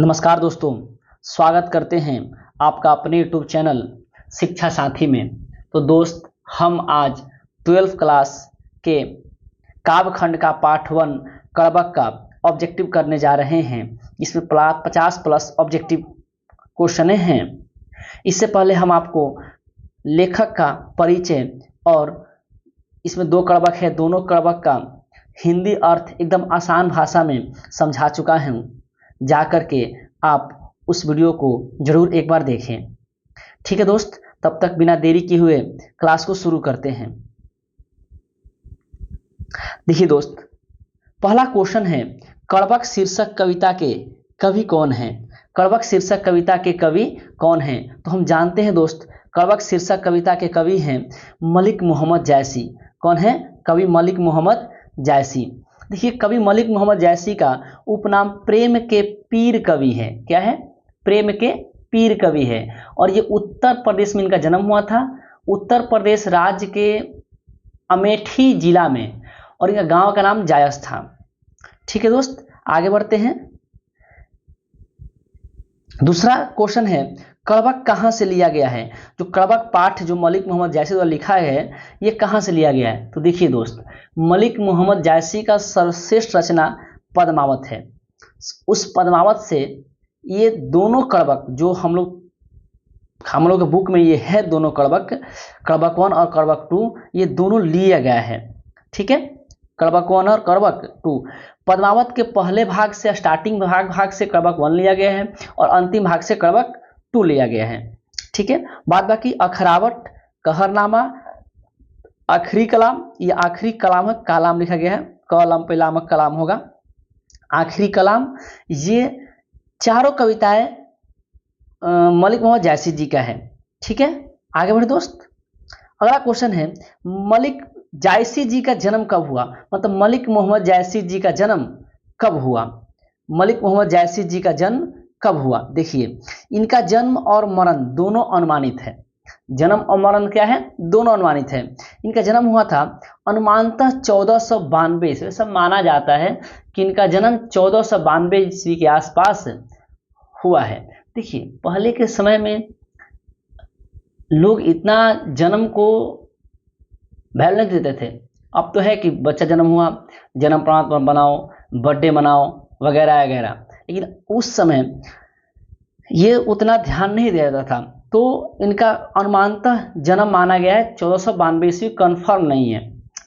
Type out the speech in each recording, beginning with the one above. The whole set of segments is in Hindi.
नमस्कार दोस्तों, स्वागत करते हैं आपका अपने यूट्यूब चैनल शिक्षा साथी में। तो दोस्त, हम आज 12th क्लास के काव्य खंड का पार्ट 1 कड़बक का ऑब्जेक्टिव करने जा रहे हैं। इसमें 50 प्लस ऑब्जेक्टिव क्वेश्चन हैं। इससे पहले हम आपको लेखक का परिचय और इसमें 2 कड़बक है, दोनों कड़बक का हिंदी अर्थ एकदम आसान भाषा में समझा चुका हूँ। जा कर के आप उस वीडियो को जरूर एक बार देखें। ठीक है दोस्त, तब तक बिना देरी किए हुए क्लास को शुरू करते हैं। देखिए दोस्त, पहला क्वेश्चन है, कड़बक शीर्षक कविता के कवि कौन हैं? कड़बक शीर्षक कविता के कवि कौन हैं? तो हम जानते हैं दोस्त, कड़बक शीर्षक कविता के कवि हैं मलिक मोहम्मद जायसी। कौन है? कवि मलिक मोहम्मद जायसी। देखिए, कवि मलिक मोहम्मद जायसी का उपनाम प्रेम के पीर कवि है। क्या है? प्रेम के पीर कवि है। और ये उत्तर प्रदेश में इनका जन्म हुआ था, उत्तर प्रदेश राज्य के अमेठी जिला में, और इनका गांव का नाम जायस था। ठीक है दोस्त, आगे बढ़ते हैं। दूसरा क्वेश्चन है, कड़बक कहाँ से लिया गया है? जो कड़बक पाठ जो मलिक मोहम्मद जायसी द्वारा लिखा है, ये कहाँ से लिया गया है? तो देखिए दोस्त, मलिक मोहम्मद जायसी का सर्वश्रेष्ठ रचना पद्मावत है। उस पद्मावत से ये दोनों कड़बक जो हम लोग के बुक में ये है, दोनों कड़बक, कड़बक 1 और कड़बक 2, ये दोनों लिया गया है। ठीक है, कड़बक 1 और कड़बक 2। पद्मावत के पहले भाग से, स्टार्टिंग भाग से कड़बक 1 लिया गया है और अंतिम भाग से कड़बक 2 लिया गया है। ठीक है, बाद बाकी अखरावट, कहरनामा, आखिरी कलाम, ये आखिरी कलाम है, कालाम लिखा गया है, कलम पे लामक कलाम होगा, आखिरी कलाम, ये चारों कविताएं मलिक मोहम्मद जायसी जी का है। ठीक है, आगे बढ़े दोस्त। अगला क्वेश्चन है, मलिक जायसी जी का जन्म कब हुआ? मतलब मलिक मोहम्मद जायसी जी का जन्म कब हुआ? मलिक मोहम्मद जायसी जी का जन्म कब हुआ? देखिए, इनका जन्म और मरण दोनों अनुमानित है। जन्म और मरण क्या है? दोनों अनुमानित है। इनका जन्म हुआ था अनुमानतः 1492 से। सब माना जाता है कि इनका जन्म 1492 ईस्वी के आसपास हुआ है। देखिए, पहले के समय में लोग इतना जन्म को वैल्यू नहीं देते थे। अब तो है कि बच्चा जन्म हुआ, जन्म प्रमाण पत्र बनाओ, बर्थडे मनाओ, वगैरह वगैरह, लेकिन उस समय ये उतना ध्यान नहीं दिया जाता था। तो इनका अनुमानतः जन्म माना गया है 1492 ईस्वी, कन्फर्म नहीं है।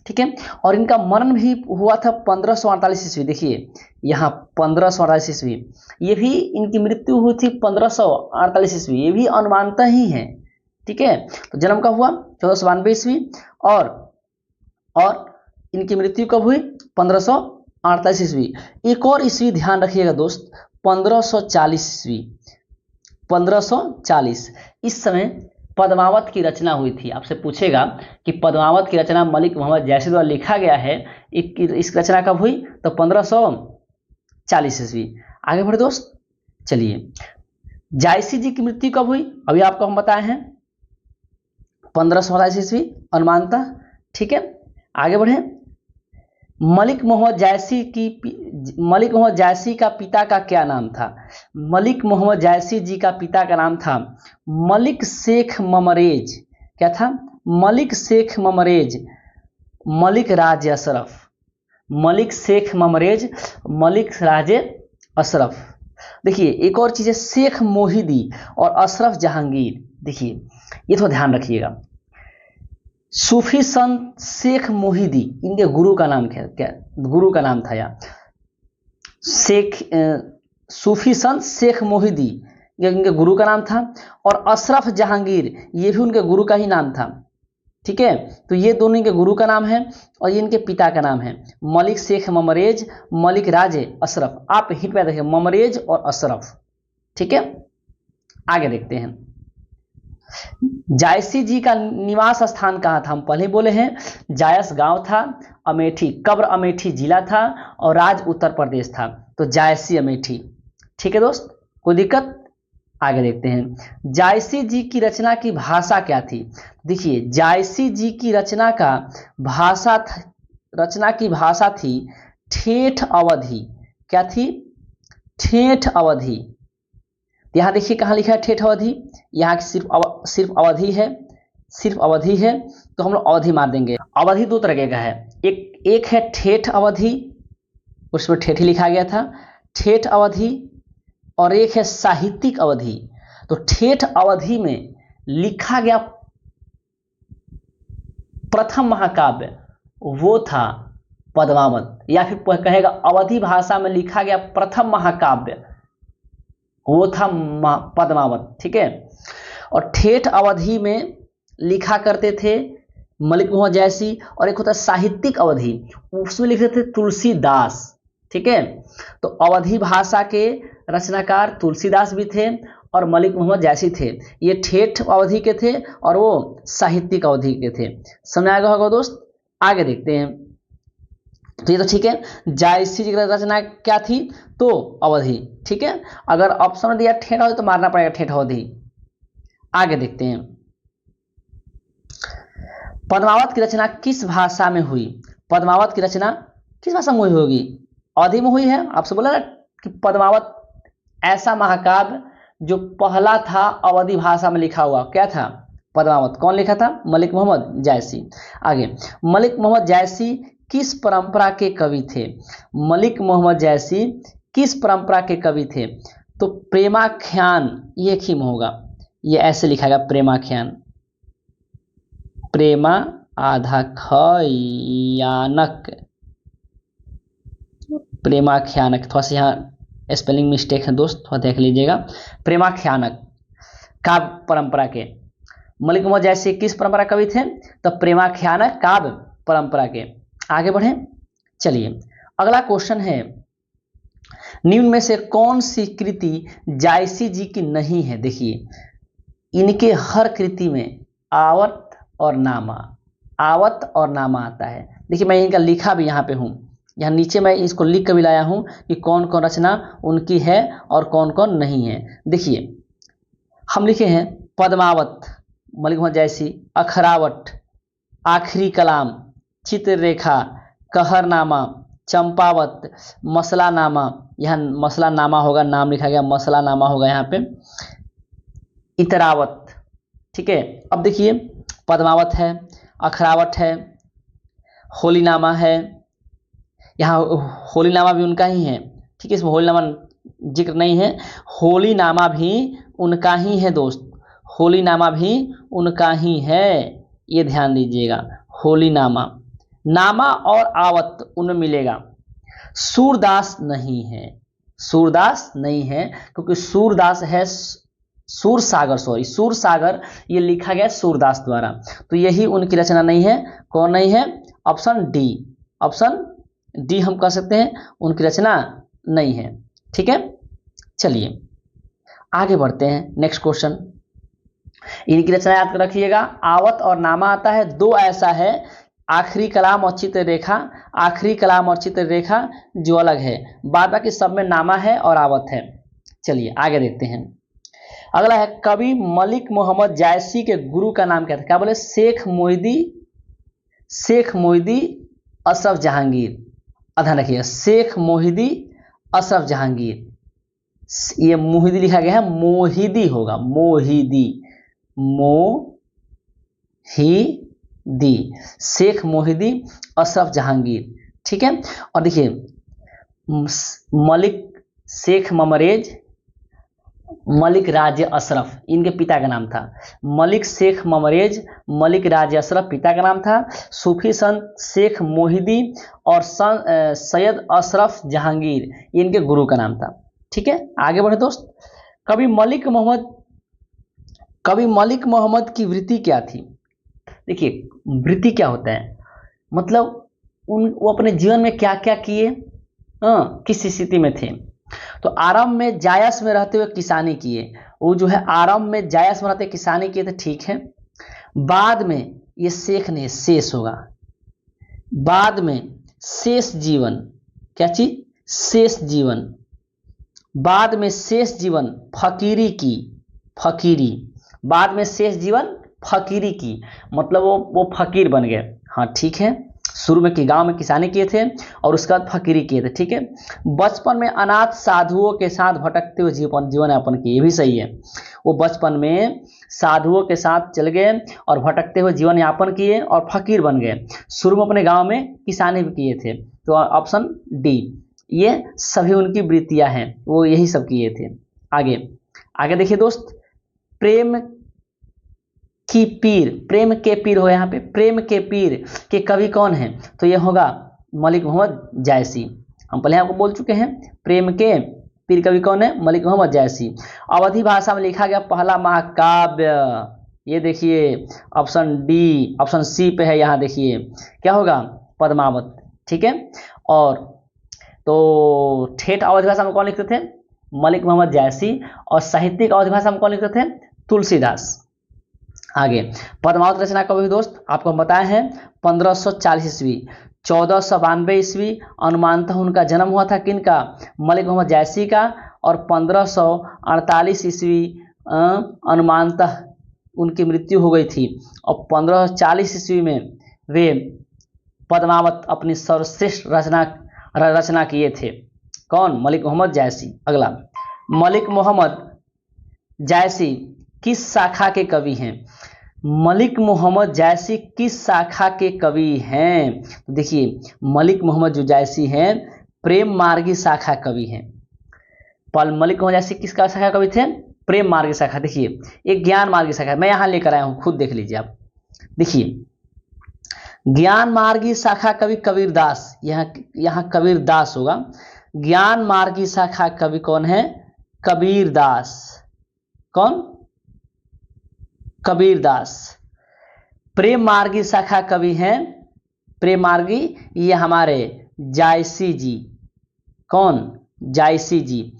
ठीक है, और इनका मरण भी हुआ था 1548 ईस्वी। देखिए यहाँ 1548 ईस्वी, ये भी इनकी मृत्यु हुई थी 1548 ईस्वी, ये भी अनुमानतः ही है। ठीक है, तो जन्म कब हुआ? 1492 ईस्वी, और इनकी मृत्यु कब हुई? 1548 ईस्वी। एक और ईस्वी ध्यान रखिएगा दोस्त, 1540 ईस्वी, 1540। इस समय पद्मावत की रचना हुई थी। आपसे पूछेगा कि पद्मावत की रचना मलिक मोहम्मद जायसी द्वारा लिखा गया है, इस रचना कब हुई? तो 1540 ईस्वी। आगे बढ़े दोस्त, चलिए, जायसी जी की मृत्यु कब हुई? अभी आपको हम बताए हैं 1548 ईस्वी अनुमानतः। ठीक है, आगे बढ़े। मलिक मोहम्मद जायसी का पिता का क्या नाम था? मलिक मोहम्मद जायसी जी का पिता का नाम था मलिक शेख ममरेज। क्या था? मलिक शेख ममरेज, मलिक राज अशरफ, मलिक शेख ममरेज, मलिक राज अशरफ। देखिए, एक और चीज है, शेख मोहिदी और अशरफ जहांगीर। देखिए, ये थोड़ा ध्यान रखिएगा। सूफी संत शेख मोहिदी, इनके गुरु का नाम क्या गुरु का नाम था यार, सूफी संत शेख मोहिदी, ये इनके गुरु का नाम था। और अशरफ जहांगीर, ये भी उनके गुरु का ही नाम था। ठीक है, तो ये दोनों इनके गुरु का नाम है और ये इनके पिता का नाम है, मलिक शेख ममरेज, मलिक राज अशरफ। आप हिंट में देखिए, ममरेज और अशरफ। ठीक है, आगे देखते हैं। जायसी जी का निवास स्थान कहाँ था? हम पहले बोले हैं, जायस गांव था, अमेठी, कब्र अमेठी जिला था, और राज्य उत्तर प्रदेश था। तो जायसी अमेठी। ठीक है दोस्त, कोई दिक्कत? आगे देखते हैं, जायसी जी की रचना की भाषा क्या थी? देखिए, जायसी जी की रचना की भाषा थी ठेठ अवधी। क्या थी? ठेठ अवधी। तो यहाँ देखिए कहाँ लिखा है ठेठ अवधि, यहाँ सिर्फ अवधि है, सिर्फ अवधि है, तो हम लोग अवधि मार देंगे। अवधि दो तरह का है, एक है ठेठ अवधि, उसमें ठेठ ही लिखा गया था, ठेठ अवधि, और एक है साहित्यिक अवधि। तो ठेठ अवधि में लिखा गया प्रथम महाकाव्य वो था पद्मावत, या फिर कहेगा अवधि भाषा में लिखा गया प्रथम महाकाव्य वो था पद्मावत, ठीक है। और ठेठ अवधि में लिखा करते थे मलिक मोहम्मद जैसी, और एक होता है साहित्यिक अवधि, उसमें लिखते थे तुलसीदास, ठीक है। तो अवधि भाषा के रचनाकार तुलसीदास भी थे और मलिक मोहम्मद जैसी थे, ये ठेठ अवधि के थे और वो साहित्यिक अवधि के थे। समझ आएगा होगा दोस्त। आगे देखते हैं। तो ये तो ठीक है, जायसी जी की रचना क्या थी, तो अवधि, ठीक है। अगर ऑप्शन में दिया ठेठ अवधि तो मारना पड़ेगा ठेठ अवधि। आगे देखते हैं, पद्मावत की रचना किस भाषा में हुई? पद्मावत की रचना किस भाषा में हुई होगी? अवधि में हुई है। आपसे बोला ना कि पद्मावत ऐसा महाकाव्य जो पहला था अवधि भाषा में लिखा हुआ, क्या था? पद्मावत। कौन लिखा था? मलिक मोहम्मद जायसी। आगे, मलिक मोहम्मद जायसी किस परंपरा के कवि थे? मलिक मोहम्मद जैसी किस परंपरा के कवि थे? तो प्रेमाख्यान, ये एक ही में होगा, ये ऐसे लिखा गया प्रेमाख्यान, प्रेमा आधा खयानक, प्रेमाख्यानक। थोड़ा सा यहाँ स्पेलिंग मिस्टेक है दोस्त, थोड़ा देख लीजिएगा। प्रेमाख्यानक काव्य परंपरा के मलिक मोहम्मद जैसी किस परंपरा कवि थे? तो प्रेमाख्यानक काव्य परंपरा के। आगे बढ़े, चलिए अगला क्वेश्चन है, निम्न में से कौन सी कृति जायसी जी की नहीं है? देखिए इनके हर कृति में आवत और नामा, आवत और नामा आता है। देखिए मैं इनका लिखा भी यहाँ पे हूँ, यहाँ नीचे मैं इसको लिख कर भी लाया हूँ कि कौन कौन रचना उनकी है और कौन कौन नहीं है। देखिए हम लिखे हैं पद्मावत मलिक मोहम्मद जैसी, अखरावट, आखिरी कलाम, चित्ररेखा, कहरनामा, चंपावत, मसलानामा, यहाँ मसलानामा होगा, नाम लिखा गया मसलानामा होगा यहाँ पे, इतरावत, ठीक है। अब देखिए पद्मावत है, अखरावट है, होलीनामा है, यहाँ होलीनामा भी उनका ही है, ठीक है, इसमें होलीनामा जिक्र नहीं है, होलीनामा भी उनका ही है दोस्त, होलीनामा भी उनका ही है, ये ध्यान दीजिएगा। होलीनामा, नामा और आवत उनमें मिलेगा। सूरदास नहीं है, सूरदास नहीं है क्योंकि सूरदास है सूरसागर, सॉरी सूरसागर, ये लिखा गया सूरदास द्वारा, तो यही उनकी रचना नहीं है। कौन नहीं है? ऑप्शन डी, ऑप्शन डी हम कह सकते हैं उनकी रचना नहीं है, ठीक है। चलिए आगे बढ़ते हैं, नेक्स्ट क्वेश्चन। इनकी रचना याद कर रखिएगा, आवत और नामा आता है, दो ऐसा है, आखिरी कलाम और चित्ररेखा, आखिरी कलाम और चित्ररेखा जो अलग है, बाद बाकी सब में नामा है और आवत है। चलिए आगे देखते हैं। अगला है, कवि मलिक मोहम्मद जायसी के गुरु का नाम क्या था? क्या बोले? शेख मोहिदी, शेख मोहिदी अशरफ जहांगीर। ध्यान रखिएगा, शेख मोहिदी अशरफ जहांगीर, ये मोहिदी लिखा गया है, मोहिदी होगा, मोहिदी, मोहिदी, शेख मोहिदी अशरफ जहांगीर, ठीक है। और देखिए मलिक शेख ममरेज, मलिक राज अशरफ इनके पिता का नाम था, मलिक शेख ममरेज, मलिक राज अशरफ पिता का नाम था। सूफी संत शेख मोहिदी और सैयद अशरफ जहांगीर इनके गुरु का नाम था, ठीक है। आगे बढ़े दोस्त। कवि मलिक मोहम्मद की वृत्ति क्या थी? देखिए वृत्ति क्या होता है, मतलब वो अपने जीवन में क्या क्या किए, किस स्थिति में थे। तो आरंभ में जायस में रहते हुए किसानी किए, वो जो है आरंभ में जायस में रहते किसानी किए थे, ठीक है। बाद में ये शेख ने शेष होगा, बाद में शेष जीवन, क्या चीज? शेष जीवन, बाद में शेष जीवन फकीरी की, फकीरी, बाद में शेष जीवन फकीरी की, मतलब वो फकीर बन गए, हाँ ठीक है। शुरू में कि गांव में किसानी किए थे और उसके बाद फकीरी किए थे। ठीक है, बचपन में अनाथ साधुओं के साथ भटकते हुए जीवन यापन किए, ये भी सही है। वो बचपन में साधुओं के साथ चल गए और भटकते हुए जीवन यापन किए और फकीर बन गए। शुरू में अपने गांव में किसानी भी किए थे, तो ऑप्शन डी, ये सभी उनकी वृत्तियां हैं, वो यही सब किए थे। आगे आगे देखिए दोस्त, प्रेम की पीर, प्रेम के पीर हो, यहाँ पे प्रेम के पीर के कवि कौन है? तो ये होगा मलिक मोहम्मद जायसी। हम पहले आपको बोल चुके हैं प्रेम के पीर कवि कौन है, मलिक मोहम्मद जायसी। अवधी भाषा में लिखा गया पहला महाकाव्य, ये देखिए ऑप्शन डी, ऑप्शन सी पे है, यहाँ देखिए क्या होगा, पद्मावत। ठीक है, और तो ठेठ अवधी भाषा में कौन लिखते थे, मलिक मोहम्मद जायसी, और साहित्यिक अवधी भाषा में कौन लिखते थे, तुलसीदास। आगे पद्मावत रचना कब हुई दोस्त, आपको हम बताए हैं 1540 ईस्वी, 1492 ईस्वी अनुमानतः उनका जन्म हुआ था, किनका, मलिक मोहम्मद जायसी का, और 1548 ईस्वी अनुमानतः उनकी मृत्यु हो गई थी, और 1540 ईस्वी में वे पद्मावत अपनी सर्वश्रेष्ठ रचना किए थे। कौन, मलिक मोहम्मद जायसी। अगला, मलिक मोहम्मद जायसी किस शाखा के कवि हैं? मलिक मोहम्मद जायसी किस शाखा के कवि हैं? तो देखिए मलिक मोहम्मद जो जायसी हैं प्रेम मार्गी शाखा कवि हैं। मलिक मोहम्मद जायसी किसका शाखा कवि थे, प्रेम मार्गी शाखा। देखिए एक ज्ञान मार्गी शाखा, मैं यहाँ लेकर आया हूँ, खुद देख लीजिए आप। देखिए ज्ञान मार्गी शाखा कवि कबीरदास, यहाँ कबीरदास होगा। ज्ञान मार्गी शाखा कवि कौन है, कबीरदास। कौन, कबीरदास। प्रेम मार्गी शाखा कवि हैं, प्रेम मार्गी, ये हमारे जायसी जी। कौन, जायसी जी।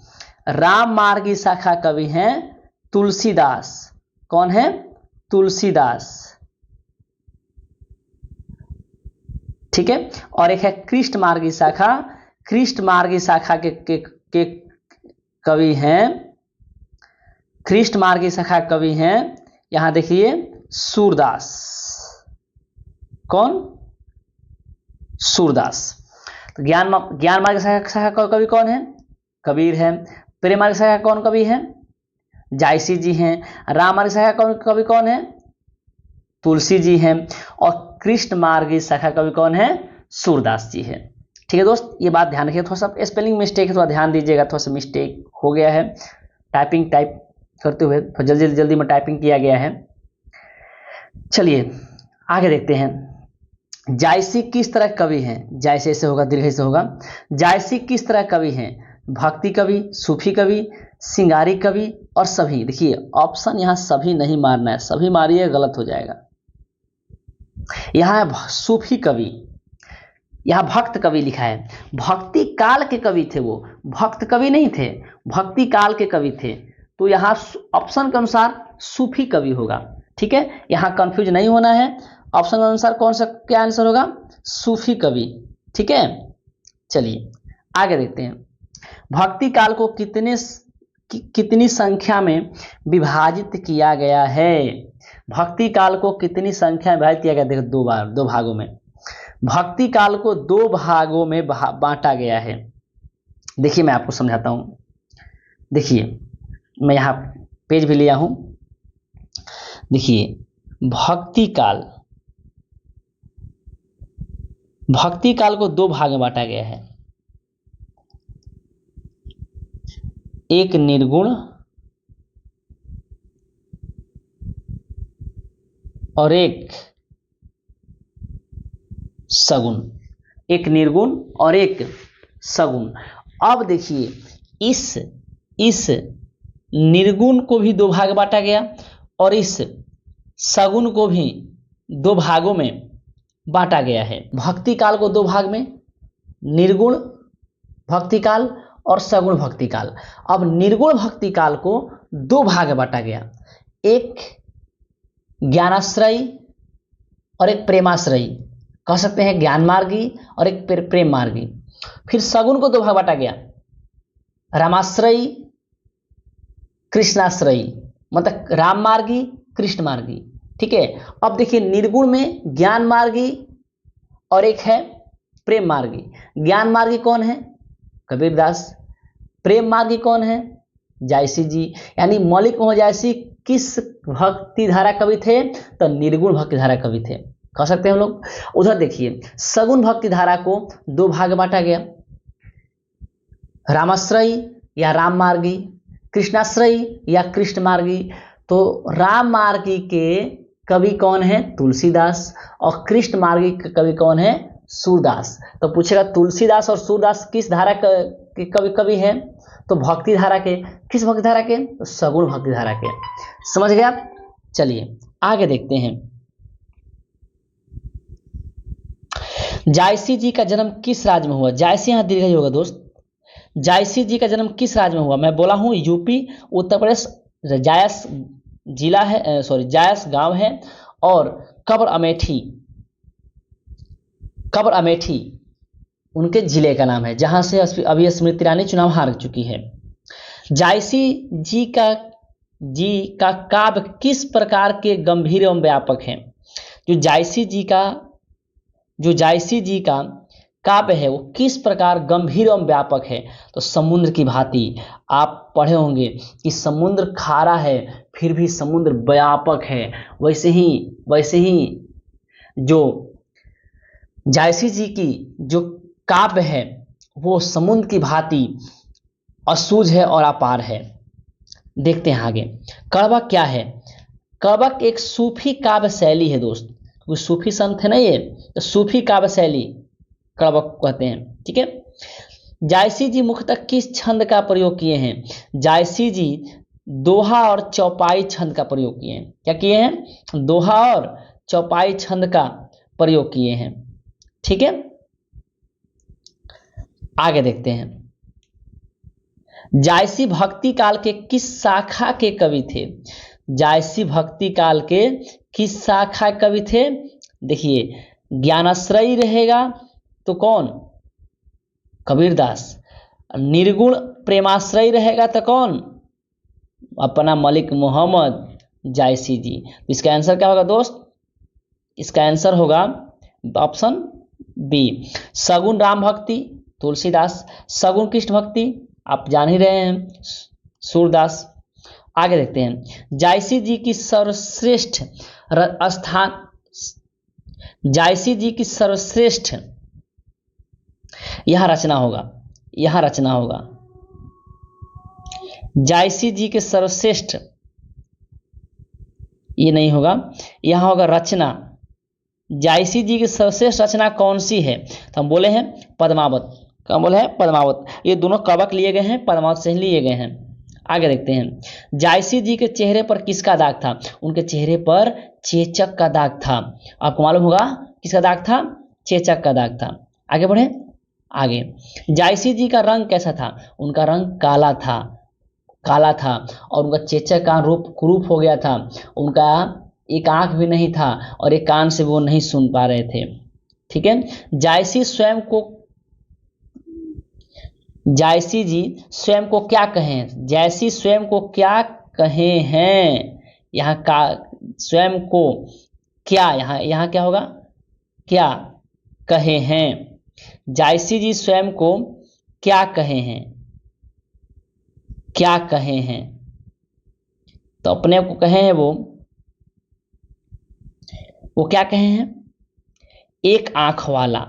राम मार्गी शाखा कवि हैं तुलसीदास। कौन है, तुलसीदास। ठीक है, और एक है कृष्ण मार्गी शाखा, कृष्ण मार्गी शाखा के कवि हैं, कृष्ण मार्गी शाखा कवि हैं, यहां देखिए सूरदास। कौन, सूरदास। तो ज्ञान मार्ग शाखा का कवि कौन है, कबीर है। प्रेम मार्ग शाखा कौन कवि है, जायसी जी हैं। राम मार्ग शाखा कवि कौन है, तुलसी जी हैं। और कृष्ण मार्गी शाखा कवि कौन है, सूरदास जी है। ठीक है दोस्त, ये बात ध्यान रखिए, थोड़ा सा स्पेलिंग मिस्टेक है, थोड़ा ध्यान दीजिएगा, थोड़ा सा मिस्टेक हो गया है टाइप करते हुए, तो जल्दी में टाइपिंग किया गया है। चलिए आगे देखते हैं, जायसी किस तरह कवि हैं? जायसी से होगा, दीर्घ से होगा। जायसी किस तरह कवि हैं? भक्ति कवि, सूफी कवि, सिंगारी कवि और सभी। देखिए ऑप्शन यहाँ सभी नहीं मारना है, सभी मारिए गलत हो जाएगा। यहाँ है सूफी कवि, यहाँ भक्त कवि लिखा है। भक्ति काल के कवि थे वो, भक्त कवि नहीं थे, भक्ति काल के कवि थे, तो यहाँ ऑप्शन के अनुसार सूफी कवि होगा। ठीक है, यहाँ कंफ्यूज नहीं होना है, ऑप्शन के अनुसार कौन सा क्या आंसर होगा, सूफी कवि। ठीक है, चलिए आगे देखते हैं, भक्ति काल को कितनी संख्या में विभाजित किया गया है? भक्ति काल को कितनी संख्या में विभाजित किया गया? देखो दो भागों में भक्ति काल को 2 भागों में बांटा गया है। देखिए मैं आपको समझाता हूं, देखिए मैं यहाँ पेज भी लिया हूं। देखिए भक्ति काल को 2 भाग में बांटा गया है, एक निर्गुण और एक सगुण, एक निर्गुण और एक सगुण। अब देखिए इस निर्गुण को भी 2 भाग बांटा गया और इस सगुण को भी 2 भागों में बांटा गया है। भक्ति काल को 2 भाग में, निर्गुण भक्ति काल और सगुण भक्ति काल। अब निर्गुण भक्ति काल को 2 भाग में बांटा गया, एक ज्ञानाश्रयी और एक प्रेमाश्रयी, कह सकते हैं ज्ञान मार्गी और एक प्रेम मार्गी। फिर सगुण को 2 भाग बांटा गया, रामाश्रयी कृष्णाश्रयी, मतलब राम मार्गी कृष्ण मार्गी। ठीक है, अब देखिए निर्गुण में ज्ञान मार्गी और एक है प्रेम मार्गी। ज्ञान मार्गी कौन है? कबीरदास। प्रेम मार्गी कौन है? जायसी जी। यानी मौलिक मोहम्मद जायसी किस भक्ति धारा कवि थे? तो निर्गुण भक्ति धारा कवि थे, कह सकते हैं हम लोग। उधर देखिए सगुण भक्ति धारा को दो भाग बांटा गया, रामाश्रयी या राम मार्गी, कृष्णाश्रयी या कृष्ण मार्गी। तो राम मार्गी के कवि कौन है? तुलसीदास। और कृष्ण मार्गी के कवि कौन है? सूरदास। तो पूछेगा तुलसीदास और सूरदास किस धारा के कवि हैं? तो भक्ति धारा के। किस भक्ति धारा के? तो सगुण भक्ति धारा के। समझ गए आप? चलिए आगे देखते हैं। जायसी जी का जन्म किस राज्य में हुआ? जायसी यहां दीर्घ होगा दोस्त। जायसी जी का जन्म किस राज्य में हुआ? मैं बोला हूं यूपी, उत्तर प्रदेश। जायस जिला है, जायस गांव है। और कब्र अमेठी उनके जिले का नाम है, जहां से अभी स्मृति ईरानी चुनाव हार चुकी है। जायसी जी का काव्य किस प्रकार के गंभीर एवं व्यापक है? जो जायसी जी का काव्य है वो किस प्रकार गंभीर एवं व्यापक है? तो समुद्र की भांति। आप पढ़े होंगे कि समुद्र खारा है फिर भी समुद्र व्यापक है, वैसे ही जो जायसी जी की जो काव्य है वो समुद्र की भांति असूझ है और अपार है। देखते हैं आगे। कड़बक क्या है? कड़बक एक सूफी काव्य शैली है दोस्त, क्योंकि सूफी संत है ना ये, तो सूफी काव्य शैली कड़बक कहते हैं। ठीक है। जायसी जी मुख्यतः किस छंद का प्रयोग किए हैं? जायसी जी दोहा और चौपाई छंद का प्रयोग किए हैं। क्या किए हैं? दोहा और चौपाई छंद का प्रयोग किए हैं। ठीक है, आगे देखते हैं। जायसी भक्ति काल के किस शाखा के कवि थे? जायसी भक्ति काल के किस शाखा कवि थे? देखिए ज्ञानाश्रयी रहेगा तो कौन? कबीरदास। निर्गुण प्रेमाश्रयी रहेगा तो कौन? अपना मलिक मोहम्मद जायसी जी। इसका आंसर क्या होगा दोस्त? इसका आंसर होगा ऑप्शन बी, सगुण राम भक्ति तुलसीदास, सगुण कृष्ण भक्ति आप जान ही रहे हैं सूरदास। आगे देखते हैं। जायसी जी की सर्वश्रेष्ठ स्थान, जायसी जी की सर्वश्रेष्ठ यह रचना होगा जायसी जी के सर्वश्रेष्ठ, ये नहीं होगा, यहां होगा रचना। जायसी जी की सर्वश्रेष्ठ रचना कौन सी है? तो हम बोले हैं पद्मावत। क्या बोले हैं? पद्मावत। ये दोनों कवक लिए गए हैं, पद्मावत से ही लिए गए हैं। आगे देखते हैं। जायसी जी के चेहरे पर किसका दाग था? उनके चेहरे पर चेचक का दाग था। आपको मालूम होगा किसका दाग था? चेचक का दाग था। आगे बढ़े। आगे जायसी जी का रंग कैसा था? उनका रंग काला था और उनका चेचक का रूप कुरूप हो गया था। उनका एक आंख भी नहीं था और एक कान से वो नहीं सुन पा रहे थे। ठीक है। जायसी जी स्वयं को क्या कहें? जायसी स्वयं को क्या कहे हैं? यहाँ का स्वयं को क्या, यहाँ क्या होगा? क्या कहे हैं? जायसी जी स्वयं को क्या कहे हैं? क्या कहे हैं? तो अपने को कहे हैं वो क्या कहे हैं? एक आंख वाला।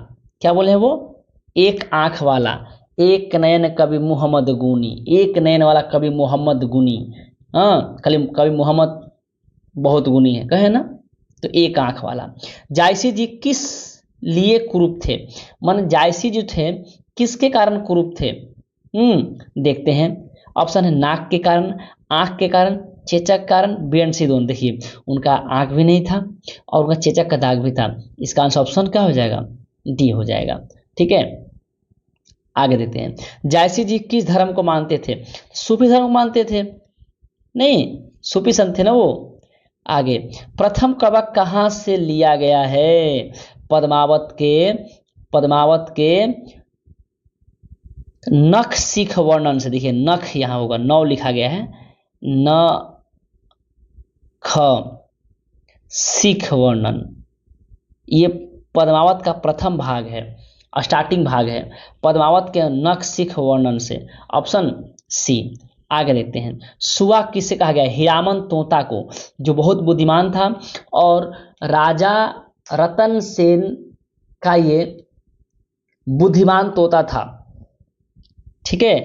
क्या बोले हैं वो? एक आंख वाला। एक नयन कवि मोहम्मद गुनी, एक नयन वाला कवि मोहम्मद गुनी। हाँ, कवि मोहम्मद बहुत गुनी है, कहे ना। तो एक आंख वाला। जायसी जी किस लिए कुरूप थे? मन जायसी जो थे किसके कारण कुरूप थे? देखते हैं। ऑप्शन है नाक के कारण, आंख के कारण, चेचक कारण, बेनसी दोनों। देखिए उनका आंख भी नहीं था और उनका चेचक का दाग भी था। इसका आंसर ऑप्शन क्या हो जाएगा? डी हो जाएगा। ठीक है, आगे देखते हैं। जायसी जी किस धर्म को मानते थे? सूफी धर्म को मानते थे? नहीं, सूफी संत थे ना वो। आगे प्रथम कवक कहाँ से लिया गया है? पद्मावत के नख सिख वर्णन से। देखिए नख यहाँ होगा, 9 लिखा गया है, न ख सिख वर्णन। ये पद्मावत का प्रथम भाग है, स्टार्टिंग भाग है, पद्मावत के नख शिख वर्णन से। Option C. आगे देखते हैं, सुआ किसे कहा गया? हीरामन तोता को, जो बहुत बुद्धिमान था और राजा रतन सेन का ये बुद्धिमान तोता था। ठीक है,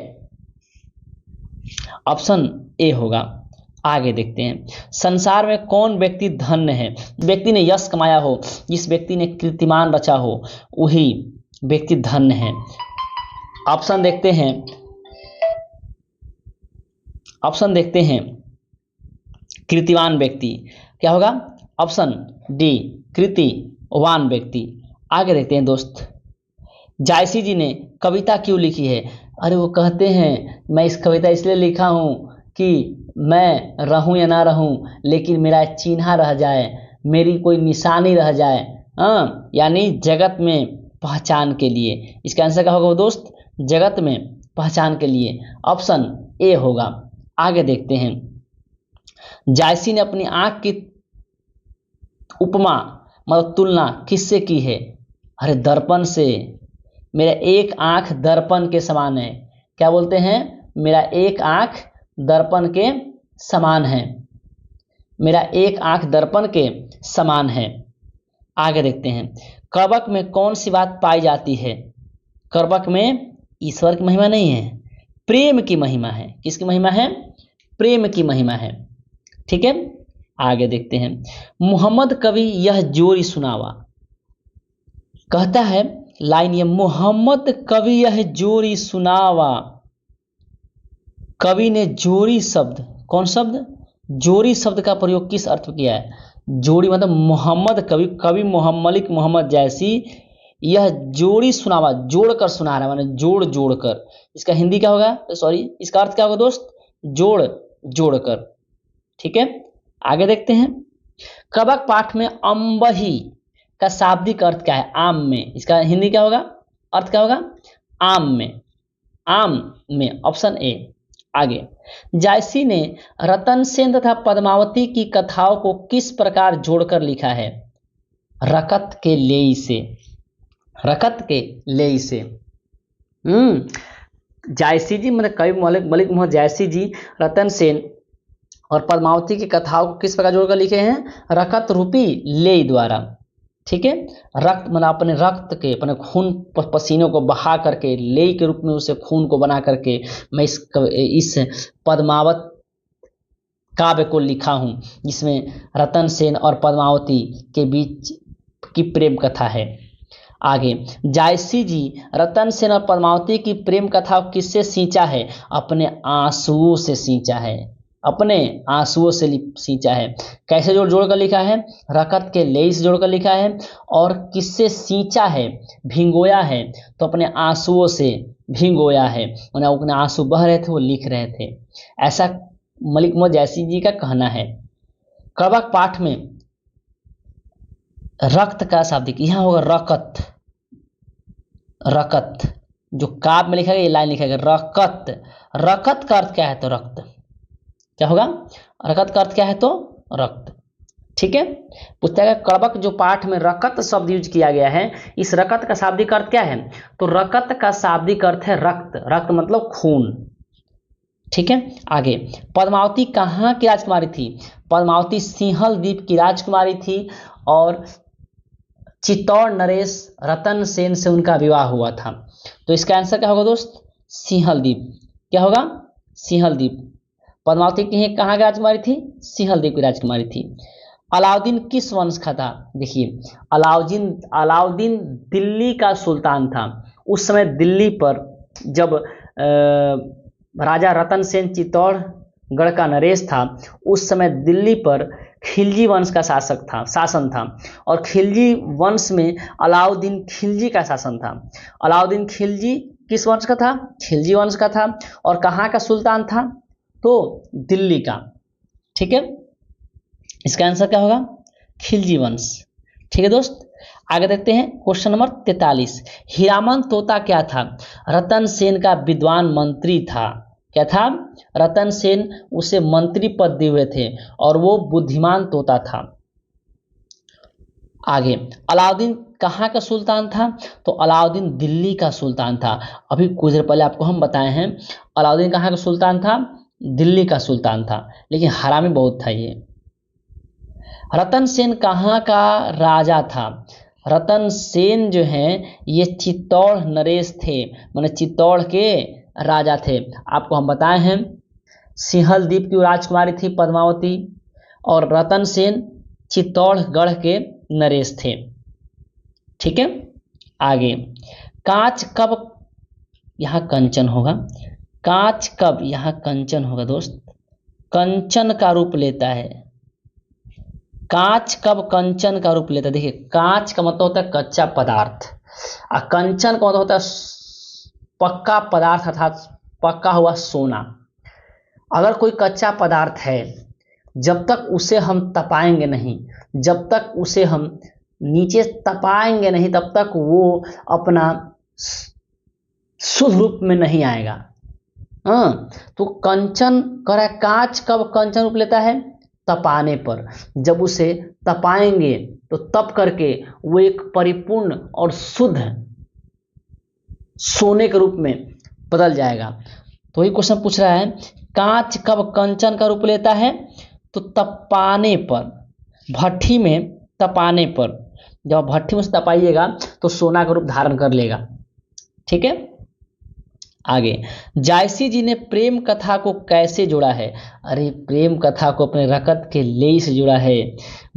ऑप्शन ए होगा। आगे देखते हैं, संसार में कौन व्यक्ति धन्य है? व्यक्ति ने यश कमाया हो, जिस व्यक्ति ने कीर्तिमान रचा हो, वही व्यक्ति धन्य है। ऑप्शन देखते हैं, ऑप्शन देखते हैं, कीर्तिवान व्यक्ति क्या होगा? ऑप्शन डी, कीर्तिवान व्यक्ति। आगे देखते हैं दोस्त, जायसी जी ने कविता क्यों लिखी है? अरे वो कहते हैं मैं इस कविता इसलिए लिखा हूँ कि मैं रहूं या ना रहूं, लेकिन मेरा चिन्ह रह जाए, मेरी कोई निशानी रह जाए, यानी जगत में पहचान के लिए। इसका आंसर क्या होगा दोस्त? जगत में पहचान के लिए। ऑप्शन ए होगा। आगे देखते हैं, जायसी ने अपनी आंख की उपमा मतलब तुलना किससे की है? अरे दर्पण से। मेरा एक आंख दर्पण के समान है। क्या बोलते हैं? मेरा एक आंख दर्पण के समान है। मेरा एक आंख दर्पण के समान है। आगे देखते हैं, कड़बक में कौन सी बात पाई जाती है? कड़बक में ईश्वर की महिमा नहीं है, प्रेम की महिमा है। किसकी महिमा है? प्रेम की महिमा है। ठीक है, आगे देखते हैं, मोहम्मद कवि यह जोरी सुनावा। कहता है लाइन ये, मोहम्मद कवि यह जोरी सुनावा। कवि ने जोरी शब्द, कौन शब्द? जोरी शब्द का प्रयोग किस अर्थ में किया है? जोड़ी मतलब मोहम्मद कवि, कवि मलिक मोहम्मद जैसी यह जोड़ी सुनावा, जोड़कर सुना रहा है, माने जोड़ जोड़कर। इसका हिंदी क्या होगा? सॉरी, इसका अर्थ क्या होगा दोस्त? जोड़ जोड़कर। ठीक है, आगे देखते हैं, कबक पाठ में अम्बही का शाब्दिक अर्थ क्या है? आम में। इसका हिंदी क्या होगा? अर्थ क्या होगा? आम में। आम में, ऑप्शन ए। आगे, जायसी ने रतन सेन तथा पद्मावती की कथाओं को किस प्रकार जोड़कर लिखा है? रकत के लेई से। रकत के लेई से। जायसी जी मतलब कवि मलिक मोहम्मद जायसी जी रतन सेन और पद्मावती की कथाओं को किस प्रकार जोड़कर लिखे हैं? रकत रूपी लेई द्वारा। ठीक है, रक्त मतलब अपने रक्त के, अपने खून पसीनों को बहा करके लेई के रूप में उसे खून को बना करके मैं इस पद्मावत काव्य को लिखा हूं, जिसमें रतन सेन और पद्मावती के बीच की प्रेम कथा है। आगे, जायसी जी रतन सेन और पद्मावती की प्रेम कथा किससे सींचा है? अपने आंसुओं से सींचा है। अपने आंसुओं से सींचा है। कैसे जोड़ कर लिखा है? रकत के लेई से जोड़कर लिखा है। और किससे सींचा है? भिंगोया है। तो अपने आंसुओं से भिंगोया है, उन्हें अपने आंसू बह रहे थे, वो लिख रहे थे, ऐसा मलिक मोहम्मद जैसी जी का कहना है। कड़बक पाठ में रक्त का शाब्दिक यहाँ होगा रकत। रकत जो काव्य में लिखा गया, ये लाइन लिखा गया रकत। रकत का अर्थ क्या है? तो रक्त। क्या होगा? रकत का अर्थ क्या है? तो रक्त। ठीक है, पूछता है कड़बक जो पाठ में रकत शब्द यूज किया गया है, इस रकत का शाब्दिक अर्थ क्या है? तो रकत का शाब्दिक अर्थ है रक्त। रक्त मतलब खून। ठीक है, आगे, पद्मावती कहाँ की राजकुमारी थी? पद्मावती सिंहल द्वीप की राजकुमारी थी और चित्तौड़ नरेश रतन सेन से उनका विवाह हुआ था। तो इसका आंसर क्या होगा दोस्त? सिंहल द्वीप। क्या होगा? सिंहल द्वीप। पद्मावती की कहाँ की राजकुमारी थी? सिंहल द्वीप की राजकुमारी थी। अलाउद्दीन किस वंश का था? देखिए, अलाउद्दीन दिल्ली का सुल्तान था। उस समय दिल्ली पर जब राजा रतन सेन चित्तौड़गढ़ का नरेश था, उस समय दिल्ली पर खिलजी वंश का शासन था और खिलजी वंश में अलाउद्दीन खिलजी का शासन था। अलाउद्दीन खिलजी किस वंश का था? खिलजी वंश का था। और कहाँ का सुल्तान था? तो दिल्ली का। ठीक है, इसका आंसर क्या होगा? खिलजी वंश। ठीक है दोस्त, आगे देखते हैं क्वेश्चन नंबर 43। हीरामन तोता क्या था? रतन सेन का विद्वान मंत्री था। क्या था? रतन सेन उसे मंत्री पद दिए हुए थे और वो बुद्धिमान तोता था। आगे, अलाउद्दीन कहाँ का सुल्तान था? तो अलाउद्दीन दिल्ली का सुल्तान था। अभी कुछ देर पहले आपको हम बताए हैं अलाउद्दीन कहाँ का सुल्तान था? दिल्ली का सुल्तान था, लेकिन हरामी बहुत था ये। रतन सेन कहाँ का राजा था? रतन सेन जो हैं ये चित्तौड़ नरेश थे, माने चित्तौड़ के राजा थे। आपको हम बताए हैं सिंहल द्वीप की राजकुमारी थी पद्मावती, और रतन सेन चित्तौड़गढ़ के नरेश थे। ठीक है, आगे कांच कब यहाँ कंचन होगा? कांच कब यहाँ कंचन होगा दोस्त? कंचन का रूप लेता है। कांच कब कंचन का रूप लेता है? देखिए, कांच का मतलब होता है कच्चा पदार्थ, और कंचन का मतलब होता है पक्का पदार्थ, अर्थात पक्का हुआ सोना। अगर कोई कच्चा पदार्थ है, जब तक उसे हम तपाएंगे नहीं, जब तक उसे हम नीचे तपाएंगे नहीं, तब तक वो अपना शुद्ध रूप में नहीं आएगा। तो कंचन करा, कांच कब कंचन रूप लेता है? तपाने पर। जब उसे तपाएंगे तो तप करके वो एक परिपूर्ण और शुद्ध सोने के रूप में बदल जाएगा। तो वही क्वेश्चन पूछ रहा है, कांच कब कंचन का रूप लेता है? तो तपाने पर, भट्ठी में तपाने पर। जब भट्ठी में से तपाइएगा तो सोना का रूप धारण कर लेगा। ठीक है, आगे जायसी जी ने प्रेम कथा को कैसे जोड़ा है? अरे प्रेम कथा को अपने रकत के लेई से जोड़ा है।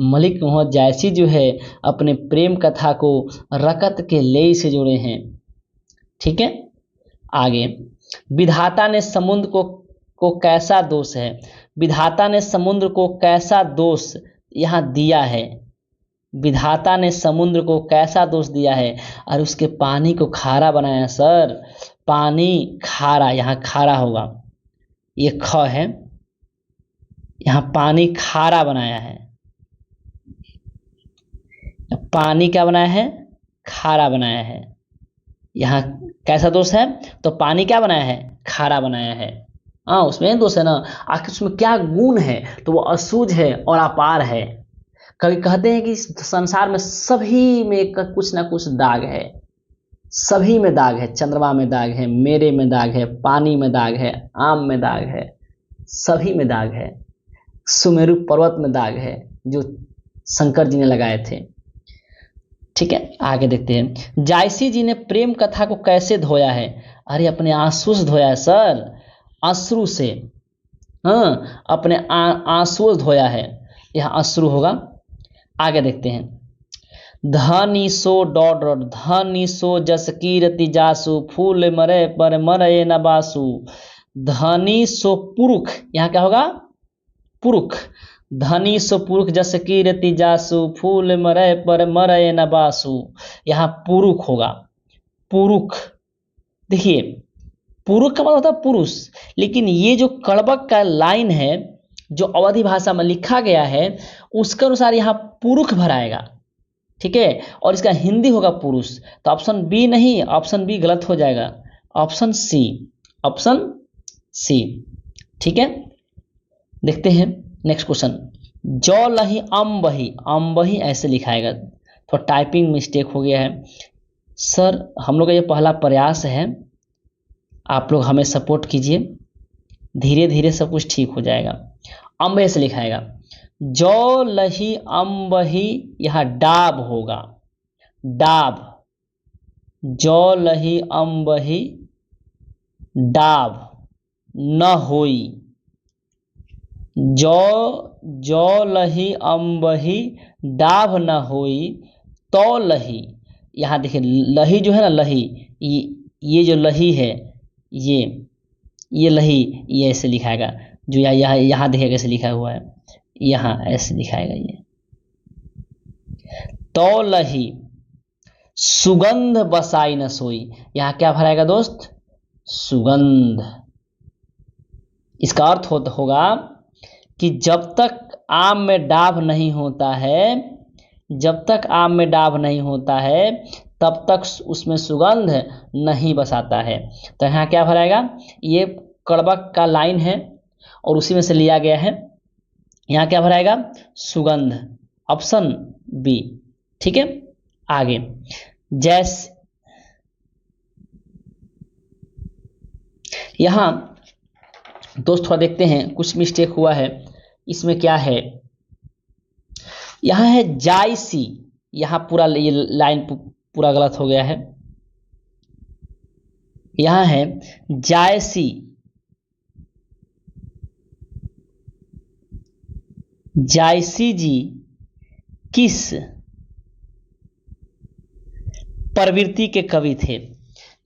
मलिक मोहम्मद जायसी जो है अपने प्रेम कथा को रकत के लेई से जोड़े हैं। ठीक है, आगे विधाता ने समुद्र को कैसा दोष है? विधाता ने समुद्र को कैसा दोष यहाँ दिया है? विधाता ने समुद्र को कैसा दोष दिया है? और उसके पानी को खारा बनाया। सर पानी खारा, यहाँ खारा होगा, ये ख है, यहाँ पानी खारा बनाया है। पानी क्या बनाया है? खारा बनाया है। यहाँ कैसा दोष है? तो पानी क्या बनाया है? खारा बनाया है। हाँ, उसमें दोष है ना। आखिर उसमें क्या गुण है? तो वो असूझ है और अपार है। कभी कहते हैं कि संसार में सभी में कुछ ना कुछ दाग है, सभी में दाग है। चंद्रमा में दाग है, मेरे में दाग है, पानी में दाग है, आम में दाग है, सभी में दाग है। सुमेरु पर्वत में दाग है जो शंकर जी ने लगाए थे। ठीक है, आगे देखते हैं जायसी जी ने प्रेम कथा को कैसे धोया है? अरे अपने आंसू से धोया है सर, अश्रु से। हाँ, अपने आंसू से धोया है, यह अश्रु होगा। आगे देखते हैं धनी सो डॉट धनी सो जस कीरति जासु फूल मरे पर मरे न बासु। धनी सो पुरुष, यहाँ क्या होगा? पुरुष। धनी सो पुरुष जस कीरति जासु फूल मरे पर मरे न बासु, यहाँ पुरुष होगा। पुरुष, देखिए पुरुष का मतलब होता है पुरुष, लेकिन ये जो कड़बक का लाइन है जो अवधी भाषा में लिखा गया है उसके अनुसार यहाँ पुरुष भराएगा। ठीक है, और इसका हिंदी होगा पुरुष। तो ऑप्शन बी नहीं, ऑप्शन बी गलत हो जाएगा, ऑप्शन सी, ऑप्शन सी। ठीक है, देखते हैं नेक्स्ट क्वेश्चन। जौ लही अम्बही, अम्बही ऐसे लिखाएगा, तो टाइपिंग मिस्टेक हो गया है। सर हम लोग का ये पहला प्रयास है, आप लोग हमें सपोर्ट कीजिए, धीरे धीरे सब कुछ ठीक हो जाएगा। अम्बे से लिखाएगा, जौ लही अम्बही, यहाँ डाब होगा, डाब। जौ लही अम्बही डाब न होई। जौ लही अम्बही डाभ न होई तो लही। यहाँ देखिए लही जो है ना, लही, ये जो लही है, ये लही, ये ऐसे लिखाएगा। जो यहाँ देखिए कैसे लिखा हुआ है, यहाँ ऐसे लिखाएगा ये। तो लही सुगंध बसाई न सोई, यहाँ क्या भराएगा दोस्त? सुगंध। इसका अर्थ होगा कि जब तक आम में डाभ नहीं होता है, जब तक आम में डाभ नहीं होता है तब तक उसमें सुगंध नहीं बसाता है। तो यहाँ क्या भराएगा? ये कड़बक का लाइन है और उसी में से लिया गया है। यहाँ क्या भराएगा? सुगंध, ऑप्शन बी। ठीक है, आगे जैसे यहाँ दोस्त थोड़ा देखते हैं, कुछ मिस्टेक हुआ है इसमें। क्या है, यहाँ है जायसी, यहाँ पूरा ये लाइन पूरा गलत हो गया है। यहाँ है जायसी, जायसी जी किस प्रवृत्ति के कवि थे?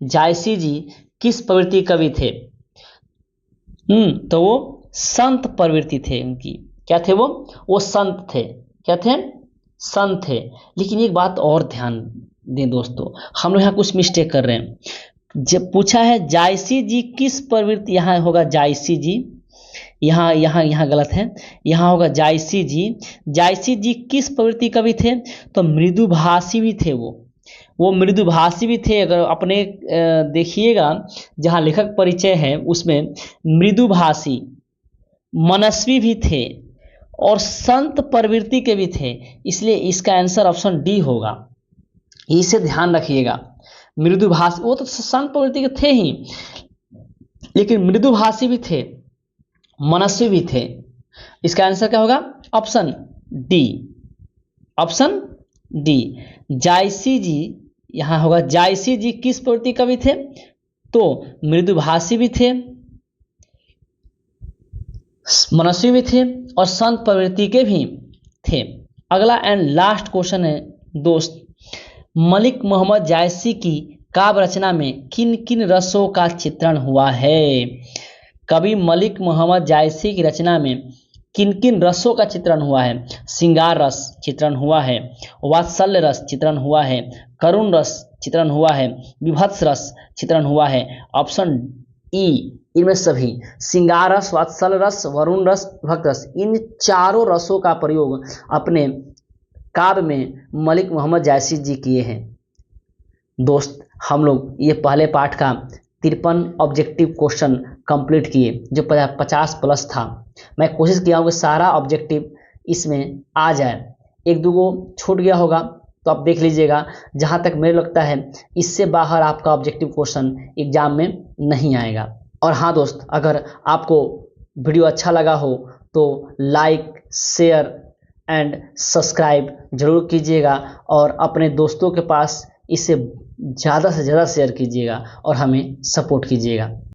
जायसी जी किस प्रवृत्ति के कवि थे? तो वो संत प्रवृत्ति थे उनकी। क्या थे वो संत थे। क्या थे? संत थे। लेकिन एक बात और ध्यान दें दोस्तों, हम लोग यहाँ कुछ मिस्टेक कर रहे हैं। जब पूछा है जायसी जी किस प्रवृत्ति, यहाँ होगा जायसी जी, यहाँ गलत है, यहाँ होगा जायसी जी। जायसी जी किस प्रवृत्ति कवि थे? तो मृदुभाषी भी थे वो मृदुभाषी भी थे। अगर अपने देखिएगा जहाँ लेखक परिचय है उसमें मृदुभाषी, मनस्वी भी थे और संत प्रवृत्ति के भी थे। इसलिए इसका आंसर ऑप्शन डी होगा। इसे ध्यान रखिएगा। मृदुभाषी, वो तो संत प्रवृत्ति के थे ही, लेकिन मृदुभाषी भी थे, मनस्वी भी थे। इसका आंसर क्या होगा? Option D. ऑप्शन डी, जायसी जी। यहाँ होगा जायसी जी किस प्रवृत्ति कवि थे? तो मृदुभाषी भी थे, मनस्वी भी थे और संत प्रवृत्ति के भी थे। अगला एंड लास्ट क्वेश्चन है दोस्त, मलिक मोहम्मद जायसी की काव्य रचना में किन किन रसों का चित्रण हुआ है? कवि मलिक मोहम्मद जायसी की रचना में किन किन रसों का चित्रण हुआ है? श्रृंगार रस चित्रण हुआ है, वात्सल्य रस चित्रण हुआ है, करुण रस चित्रण हुआ है, विभत्स रस चित्रण हुआ है। ऑप्शन ई, इनमें सभी श्रृंगार रस, वात्सल्य रस, वरुण रस, विभक्त रस, इन चारों रसों का प्रयोग अपने काव्य में मलिक मोहम्मद जायसी जी किए हैं। दोस्त हम लोग ये पहले पाठ का 53 ऑब्जेक्टिव क्वेश्चन कंप्लीट किए जो 50+ था। मैं कोशिश किया हूँ कि सारा ऑब्जेक्टिव इसमें आ जाए। एक दो को छूट गया होगा तो आप देख लीजिएगा। जहाँ तक मुझे लगता है इससे बाहर आपका ऑब्जेक्टिव क्वेश्चन एग्जाम में नहीं आएगा। और हाँ दोस्त, अगर आपको वीडियो अच्छा लगा हो तो लाइक, शेयर एंड सब्सक्राइब जरूर कीजिएगा और अपने दोस्तों के पास इसे ज़्यादा से ज़्यादा शेयर कीजिएगा और हमें सपोर्ट कीजिएगा।